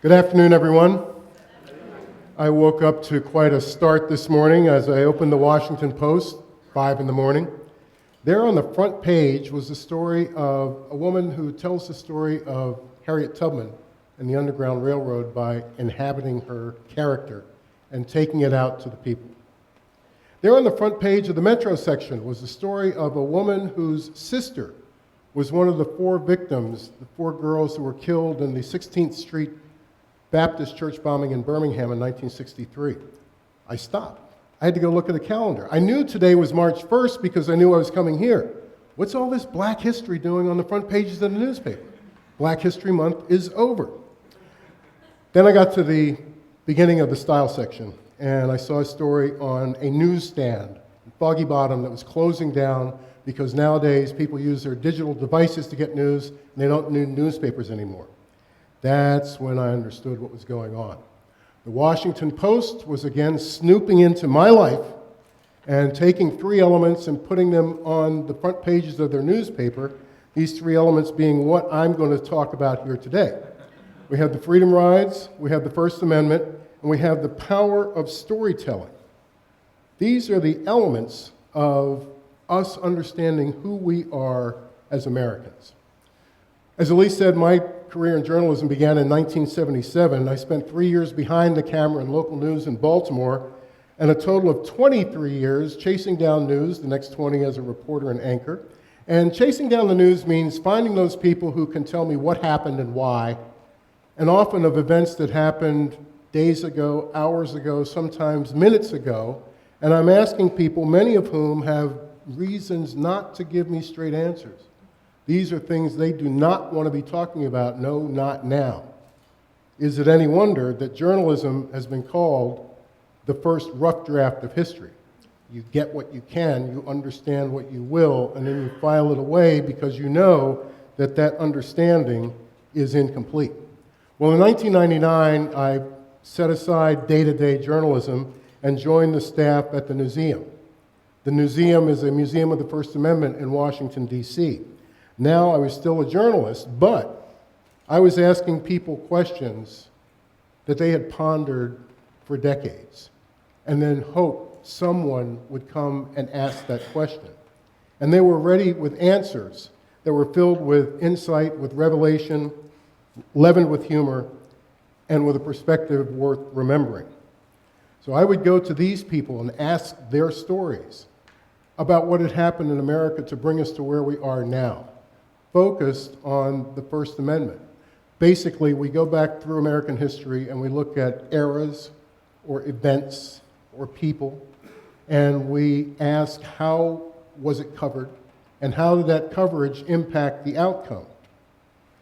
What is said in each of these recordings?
Good afternoon, everyone. I woke up to quite a start this morning as I opened the Washington Post, 5 in the morning. There on the front page was the story of a woman who tells the story of Harriet Tubman and the Underground Railroad by inhabiting her character and taking it out to the people. There on the front page of the Metro section was the story of a woman whose sister was one of the 4 victims, the 4 girls who were killed in the 16th Street Baptist church bombing in Birmingham in 1963. I stopped. I had to go look at the calendar. I knew today was March 1st because I knew I was coming here. What's all this Black history doing on the front pages of the newspaper? Black History Month is over. Then I got to the beginning of the style section, and I saw a story on a newsstand in Foggy Bottom that was closing down because nowadays people use their digital devices to get news, and they don't need newspapers anymore. That's when I understood what was going on. The Washington Post was again snooping into my life and taking 3 elements and putting them on the front pages of their newspaper, these 3 elements being what I'm going to talk about here today. We have the freedom rides, we have the First Amendment, and we have the power of storytelling. These are the elements of us understanding who we are as Americans. As Elise said, my career in journalism began in 1977. I spent 3 years behind the camera in local news in Baltimore, and a total of 23 years chasing down news, the next 20 as a reporter and anchor. And chasing down the news means finding those people who can tell me what happened and why, and often of events that happened days ago, hours ago, sometimes minutes ago, and I'm asking people, many of whom have reasons not to give me straight answers. These are things they do not want to be talking about, no, not now. Is it any wonder that journalism has been called the first rough draft of history? You get what you can, you understand what you will, and then you file it away because you know that that understanding is incomplete. Well, in 1999, I set aside day-to-day journalism and joined the staff at the Newseum. The Newseum is a museum of the First Amendment in Washington, D.C. Now I was still a journalist, but I was asking people questions that they had pondered for decades, and then hoped someone would come and ask that question. And they were ready with answers that were filled with insight, with revelation, leavened with humor, and with a perspective worth remembering. So I would go to these people and ask their stories about what had happened in America to bring us to where we are now, focused on the First Amendment. Basically, we go back through American history and we look at eras or events or people, and we ask how was it covered and how did that coverage impact the outcome.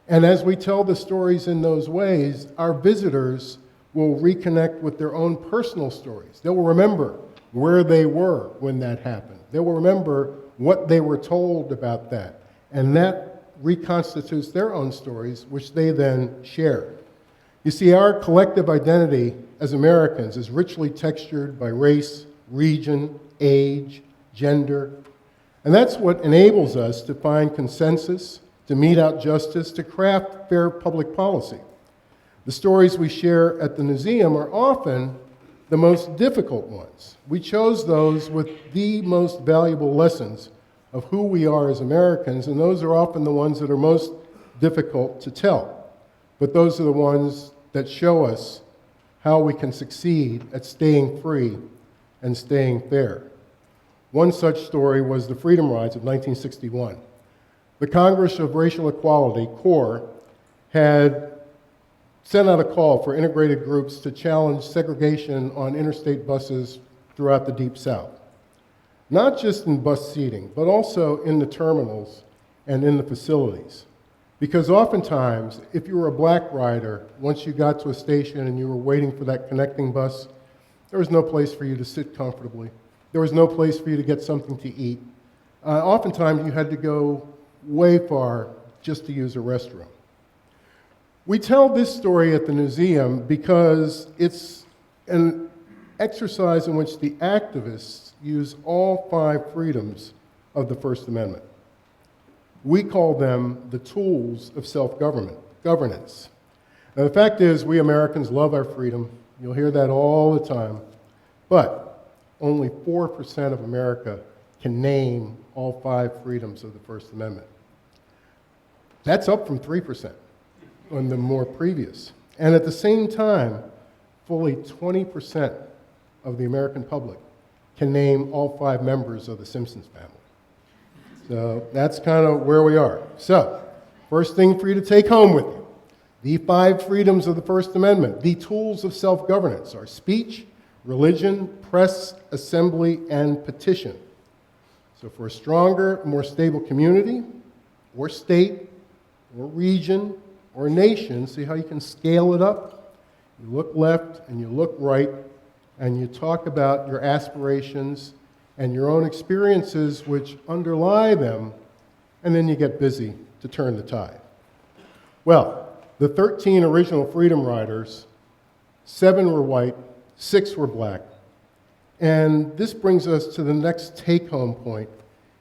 And as we tell the stories in those ways, our visitors will reconnect with their own personal stories. They will remember where they were when that happened. They will remember what they were told about that. And that reconstitutes their own stories, which they then share. You see, our collective identity as Americans is richly textured by race, region, age, gender, and that's what enables us to find consensus, to mete out justice, to craft fair public policy. The stories we share at the Newseum are often the most difficult ones. We chose those with the most valuable lessons of who we are as Americans, and those are often the ones that are most difficult to tell. But those are the ones that show us how we can succeed at staying free and staying fair. One such story was the Freedom Rides of 1961. The Congress of Racial Equality, CORE, had sent out a call for integrated groups to challenge segregation on interstate buses throughout the Deep South. Not just in bus seating, but also in the terminals and in the facilities. Because oftentimes, if you were a black rider, once you got to a station and you were waiting for that connecting bus, there was no place for you to sit comfortably. There was no place for you to get something to eat. Oftentimes, you had to go way far just to use a restroom. We tell this story at the Newseum because it's an exercise in which the activists use all 5 freedoms of the First Amendment. We call them the tools of self-governance. Now, the fact is, we Americans love our freedom. You'll hear that all the time. But only 4% of America can name all 5 freedoms of the First Amendment. That's up from 3% on the more previous. And at the same time, fully 20% of the American public can name all 5 members of the Simpsons family. So that's kind of where we are. So, first thing for you to take home with you. The 5 freedoms of the First Amendment, the tools of self-governance, are speech, religion, press, assembly, and petition. So for a stronger, more stable community, or state, or region, or nation, see how you can scale it up? You look left and you look right, and you talk about your aspirations and your own experiences which underlie them, and then you get busy to turn the tide. Well, the 13 original Freedom Riders, 7 were white, 6 were black. And this brings us to the next take-home point,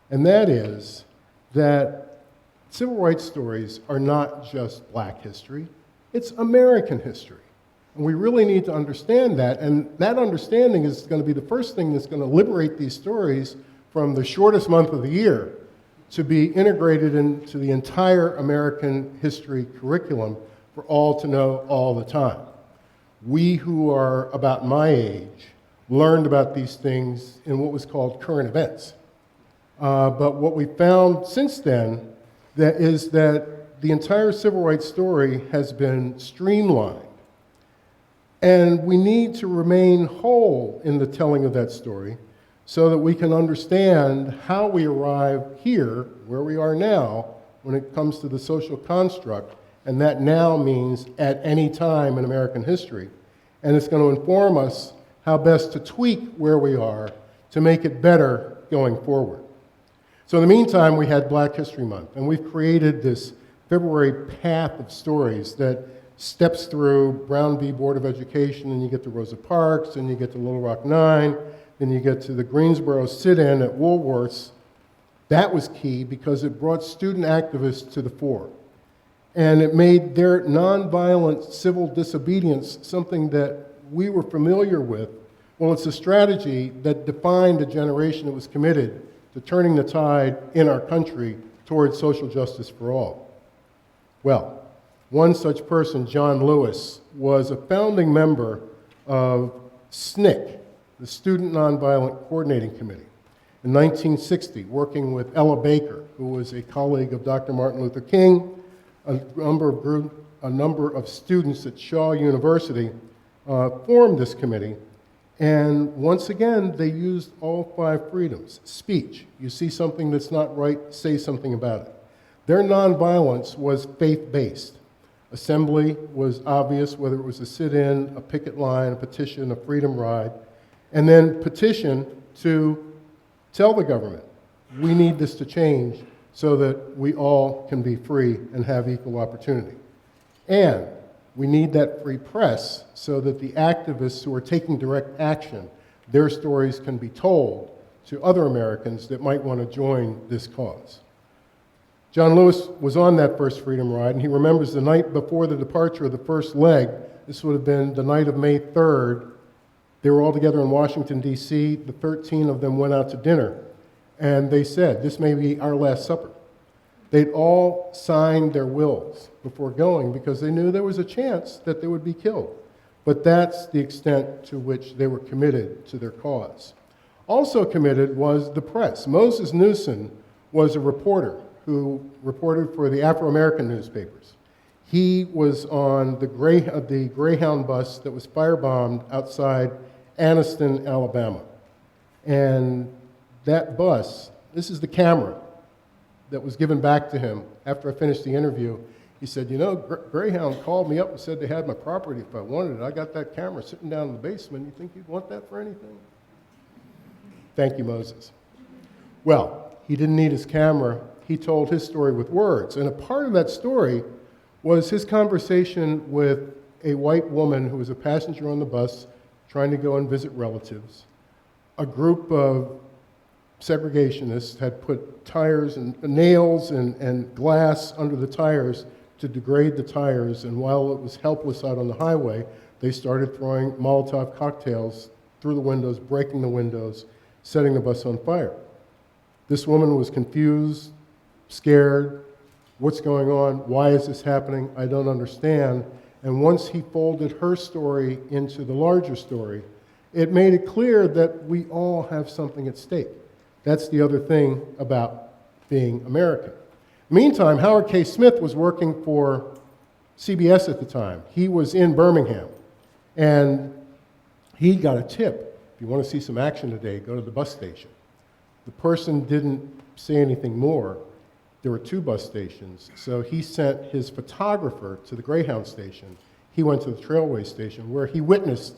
and that is that civil rights stories are not just black history, it's American history. And we really need to understand that, and that understanding is going to be the first thing that's going to liberate these stories from the shortest month of the year to be integrated into the entire American history curriculum for all to know all the time. We who are about my age learned about these things in what was called current events. But what we found since then is that the entire civil rights story has been streamlined. And we need to remain whole in the telling of that story so that we can understand how we arrive here, where we are now, when it comes to the social construct, and that now means at any time in American history. And it's going to inform us how best to tweak where we are to make it better going forward. So in the meantime, we had Black History Month, and we've created this February path of stories that steps through Brown v. Board of Education, and you get to Rosa Parks, and you get to Little Rock 9, then you get to the Greensboro sit-in at Woolworth's. That was key because it brought student activists to the fore. And it made their nonviolent civil disobedience something that we were familiar with. Well, it's a strategy that defined a generation that was committed to turning the tide in our country towards social justice for all. Well, one such person, John Lewis, was a founding member of SNCC, the Student Nonviolent Coordinating Committee, in 1960, working with Ella Baker, who was a colleague of Dr. Martin Luther King. A number of students at Shaw University formed this committee, and once again, they used all 5 freedoms. Speech, you see something that's not right, say something about it. Their nonviolence was faith-based. Assembly was obvious, whether it was a sit-in, a picket line, a petition, a freedom ride, and then petition to tell the government, we need this to change so that we all can be free and have equal opportunity. And we need that free press so that the activists who are taking direct action, their stories can be told to other Americans that might want to join this cause. John Lewis was on that first freedom ride, and he remembers the night before the departure of the first leg. This would have been the night of May 3rd. They were all together in Washington, D.C. The 13 of them went out to dinner, and they said, this may be our last supper. They'd all signed their wills before going because they knew there was a chance that they would be killed. But that's the extent to which they were committed to their cause. Also committed was the press. Moses Newseum was a reporter who reported for the Afro-American newspapers. He was on the Greyhound bus that was firebombed outside Anniston, Alabama. And that bus, this is the camera that was given back to him after I finished the interview. He said, you know, Greyhound called me up and said they had my property if I wanted it. I got that camera sitting down in the basement. You think you'd want that for anything? Thank you, Moses. Well, he didn't need his camera. He told his story with words. And a part of that story was his conversation with a white woman who was a passenger on the bus trying to go and visit relatives. A group of segregationists had put tires and nails and glass under the tires to degrade the tires, and while it was helpless out on the highway, they started throwing Molotov cocktails through the windows, breaking the windows, setting the bus on fire. This woman was confused, scared. What's going on? Why is this happening? I don't understand. And once he folded her story into the larger story, it made it clear that we all have something at stake. That's the other thing about being American. Meantime, Howard K. Smith was working for CBS at the time. He was in Birmingham, and he got a tip. If you want to see some action today, go to the bus station. The person didn't say anything more. There were 2 bus stations, so he sent his photographer to the Greyhound Station. He went to the Trailway Station, where he witnessed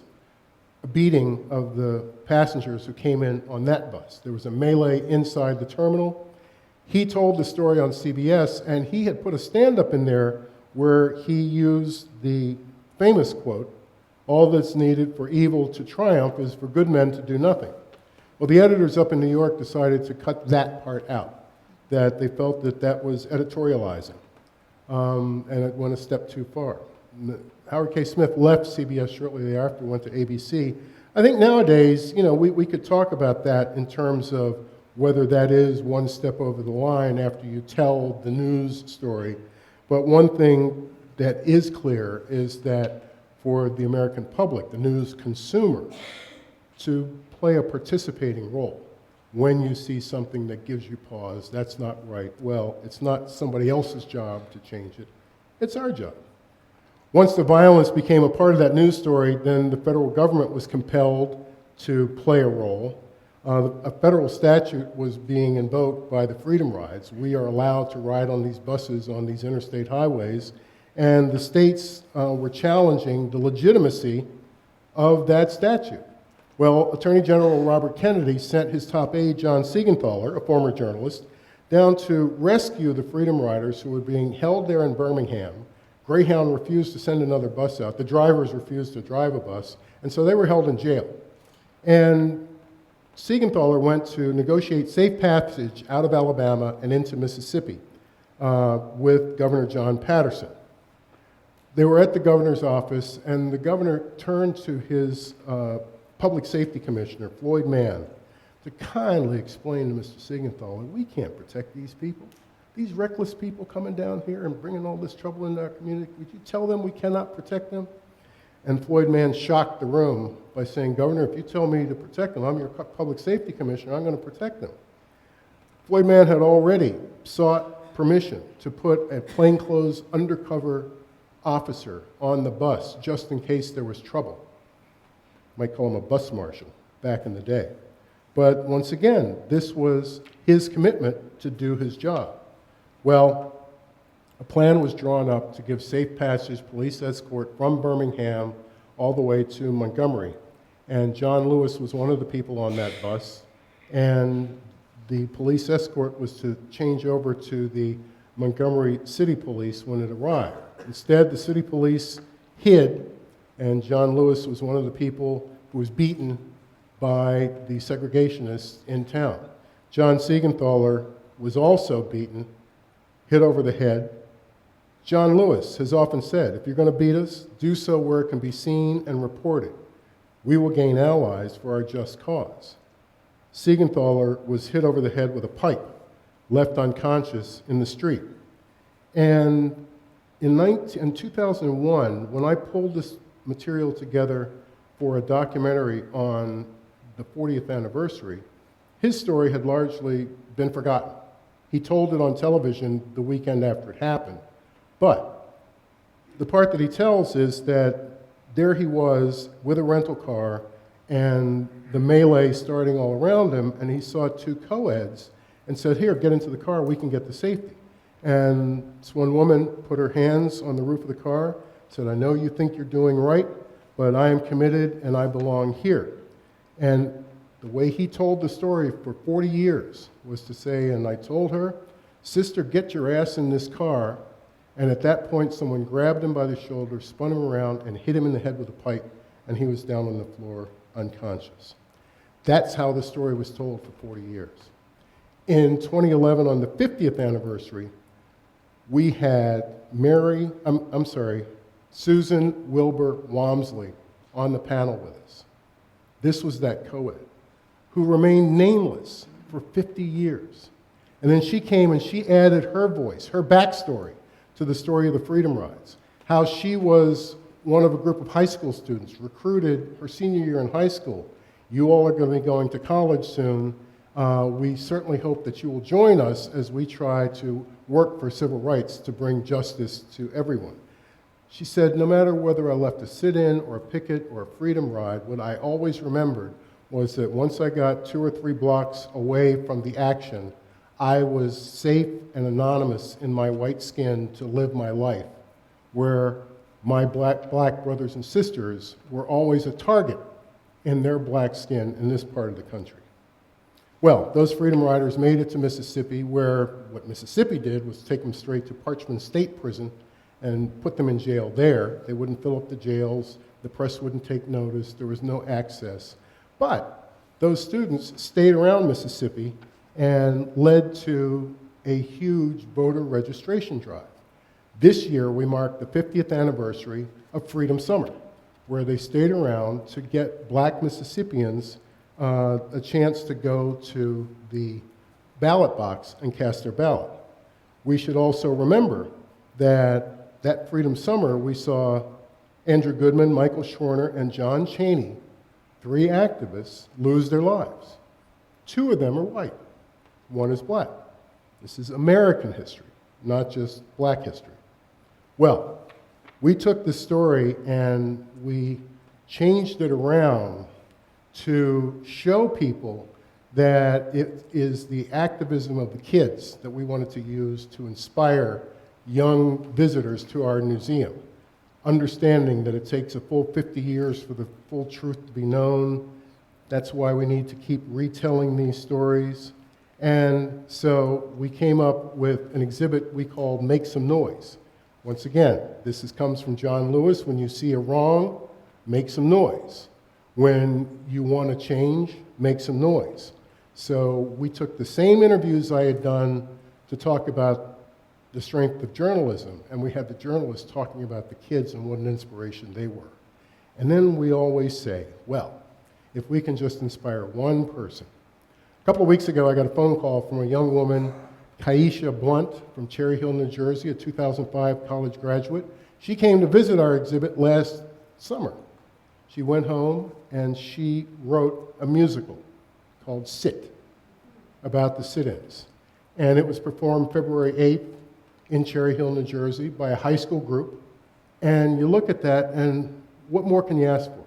a beating of the passengers who came in on that bus. There was a melee inside the terminal. He told the story on CBS, and he had put a stand-up in there where he used the famous quote, "All that's needed for evil to triumph is for good men to do nothing." Well, the editors up in New York decided to cut that part out, that they felt that that was editorializing, and it went a step too far. Howard K. Smith left CBS shortly thereafter, went to ABC. I think nowadays, we could talk about that in terms of whether that is one step over the line after you tell the news story. But one thing that is clear is that for the American public, the news consumer, to play a participating role when you see something that gives you pause, that's not right. Well, it's not somebody else's job to change it. It's our job. Once the violence became a part of that news story, then the federal government was compelled to play a role. A federal statute was being invoked by the Freedom Rides. We are allowed to ride on these buses on these interstate highways, and the states were challenging the legitimacy of that statute. Well, Attorney General Robert Kennedy sent his top aide, John Siegenthaler, a former journalist, down to rescue the Freedom Riders who were being held there in Birmingham. Greyhound refused to send another bus out. The drivers refused to drive a bus, and so they were held in jail. And Siegenthaler went to negotiate safe passage out of Alabama and into Mississippi with Governor John Patterson. They were at the governor's office, and the governor turned to his public safety commissioner, Floyd Mann, to kindly explain to Mr. Siegenthaler, we can't protect these people. These reckless people coming down here and bringing all this trouble into our community, would you tell them we cannot protect them? And Floyd Mann shocked the room by saying, Governor, if you tell me to protect them, I'm your public safety commissioner, I'm going to protect them. Floyd Mann had already sought permission to put a plainclothes undercover officer on the bus just in case there was trouble. Might call him a bus marshal back in the day. But once again, this was his commitment to do his job. Well, a plan was drawn up to give safe passage police escort from Birmingham all the way to Montgomery. And John Lewis was one of the people on that bus. And the police escort was to change over to the Montgomery City Police when it arrived. Instead, the city police hid, and John Lewis was one of the people who was beaten by the segregationists in town. John Siegenthaler was also beaten, hit over the head. John Lewis has often said, if you're going to beat us, do so where it can be seen and reported. We will gain allies for our just cause. Siegenthaler was hit over the head with a pipe, left unconscious in the street. And in 2001, when I pulled this material together for a documentary on the 40th anniversary, his story had largely been forgotten. He told it on television the weekend after it happened. But the part that he tells is that there he was with a rental car and the melee starting all around him, and he saw 2 co-eds and said, here, get into the car, we can get to safety. And this one woman put her hands on the roof of the car, said, I know you think you're doing right, but I am committed and I belong here. And the way he told the story for 40 years was to say, and I told her, sister, get your ass in this car. And at that point, someone grabbed him by the shoulder, spun him around, and hit him in the head with a pipe, and he was down on the floor unconscious. That's how the story was told for 40 years. In 2011, on the 50th anniversary, we had Susan Wilbur Walmsley on the panel with us. This was that co-ed who remained nameless for 50 years. And then she came and she added her voice, her backstory to the story of the Freedom Rides. How she was one of a group of high school students recruited her senior year in high school. You all are going to be going to college soon. We certainly hope that you will join us as we try to work for civil rights to bring justice to everyone. She said, no matter whether I left a sit-in or a picket or a freedom ride, what I always remembered was that once I got 2 or 3 blocks away from the action, I was safe and anonymous in my white skin to live my life, where my black brothers and sisters were always a target in their black skin in this part of the country. Well, those Freedom Riders made it to Mississippi, where what Mississippi did was take them straight to Parchman State Prison and put them in jail there. They wouldn't fill up the jails, the press wouldn't take notice, there was no access. But those students stayed around Mississippi and led to a huge voter registration drive. This year, we marked the 50th anniversary of Freedom Summer, where they stayed around to get black Mississippians a chance to go to the ballot box and cast their ballot. We should also remember that Freedom Summer, we saw Andrew Goodman, Michael Schwerner, and John Chaney, 3 activists, lose their lives. 2 of them are white. 1 is black. This is American history, not just black history. Well, we took the story and we changed it around to show people that it is the activism of the kids that we wanted to use to inspire young visitors to our museum, understanding that it takes a full 50 years for the full truth to be known. That's why we need to keep retelling these stories. And so we came up with an exhibit we called Make Some Noise. Once again, this comes from John Lewis. When you see a wrong, make some noise. When you want to change, make some noise. So we took the same interviews I had done to talk about the strength of journalism, and we had the journalists talking about the kids and what an inspiration they were. And then we always say, well, if we can just inspire one person. A couple of weeks ago, I got a phone call from a young woman, Kaisha Blunt from Cherry Hill, New Jersey, a 2005 college graduate. She came to visit our exhibit last summer. She went home and she wrote a musical called Sit, about the sit-ins. And it was performed February 8th in Cherry Hill, New Jersey by a high school group. And you look at that and what more can you ask for?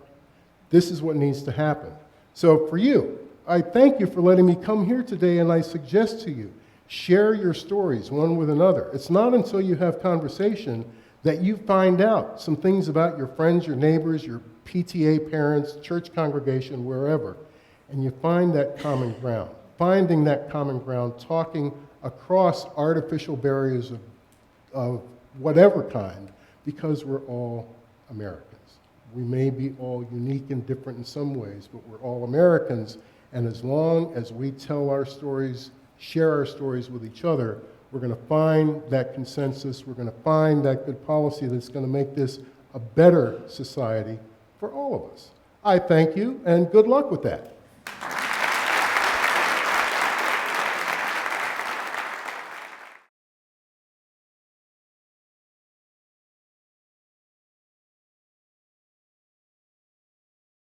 This is what needs to happen. So for you, I thank you for letting me come here today, and I suggest to you, share your stories one with another. It's not until you have conversation that you find out some things about your friends, your neighbors, your PTA parents, church congregation, wherever, and you find that common ground. Finding that common ground, talking across artificial barriers of whatever kind, because we're all Americans. We may be all unique and different in some ways, but we're all Americans, and as long as we tell our stories, share our stories with each other, we're going to find that consensus, we're going to find that good policy that's going to make this a better society for all of us. I thank you, and good luck with that.